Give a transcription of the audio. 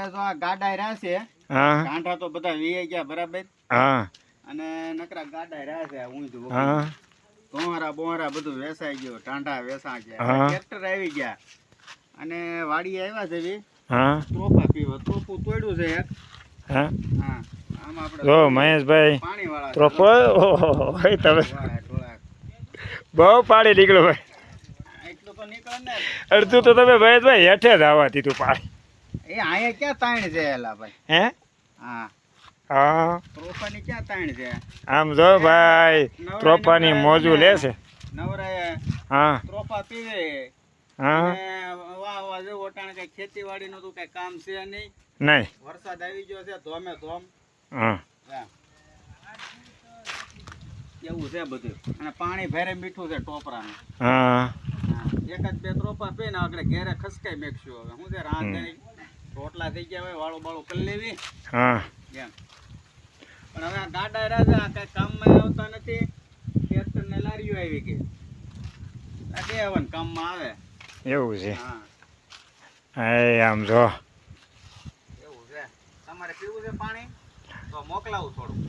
જો આ ગાડા રહ્યા છે હા કાંઠા તો બધા વીઆઈ ગયા બરાબર હા અને નકરા ગાડા રહ્યા છે ઊંધું હા તોહરા બોહરા બધું વેસાઈ ગયું ટાંડા વેસા ગયા હા. ટ્રેક્ટર આવી ગયા અને વાડી આવ્યા છે બી હા ત્રોપા પીવા ત્રોપું તોડ્યું છે એક હા હા આમાં આપણે જો મહેશભાઈ પાણી વાળા પ્રોપર ઓહો તમે ઢોળા બહુ પાણી નીકળ્યું ભાઈ એટલું તો નીકળે ને અડધું તો તમે મહેશભાઈ હેઠે જ આવવા દીધું પાણી એ અહીંયા ક્યાં તાણ છે એલા ભાઈ હે હા હા ત્રોપાની ક્યાં તાણ છે આમ જો ભાઈ ત્રોપાની મોજું લેશે નવરાએ હા ત્રોપા પીવે હા અને વાહ વાહ જો ઓટાણે કઈ ખેતીવાડી નું તો કઈ કામ છે નહીં નહીં વરસાદ આવી ગયો છે ધોમે ધોમ હા એમ. એવું છે બધું અને પાણી ભેરે મીઠું છે ટોપરાનું હા એકાદ બે ત્રોપા પીને આપણે ઘેરે ખસકાઈ મેકશું હવે હું છે રાંધ રોટલા થઈ ગયા હોય વાળું બાળું કરી લેવી હા એમ પણ હવે આ ગાડા રાજા કઈ કામમાં આવતા નથી ટ્રેક્ટર ને લારીઓ આવી ગઈ આ દેવન કામમાં આવે એવું છે હા એ આમ જો એવું છે તમારે પીવું છે પાણી તો મોકલાવું થોડું